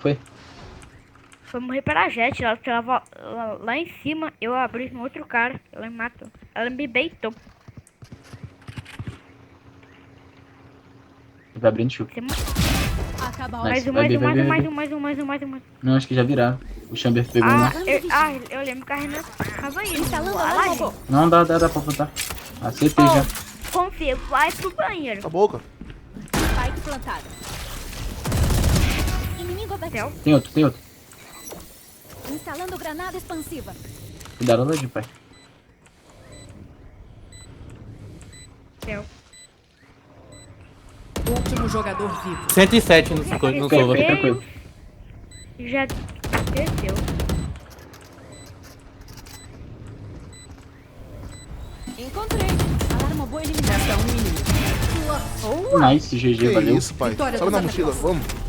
Foi. Foi morrer para a Jet. Ela tava lá em cima. Eu abri no outro cara. Ela me matou. Ela me beitou. Vai abrindo chuva. Acaba Nice. Mais um, Vai mais B, um, vai mais B, um, vai mais B. um, mais um, mais um, mais um, mais um. Não, acho que já viraram. O Chamber pegou um. Eu lembro que a Renan tava indo. Instalando Lá, alarme robô. Não, dá pra botar. Acertei já. Confia, vai pro banheiro. Tá boca. Spike plantada. Inimigo abatido. Tem outro, tem outro. Instalando granada expansiva. Cuidado lá de pai. Céu. Último jogador vivo. 107 no Fica Sova. tranquilo. Já desceu. Encontrei. Alarme robô eliminado. Resta um inimigo. Nice, GG, Que valeu. isso, pai. Vitória Sobe dos na mochila, amigos. vamos.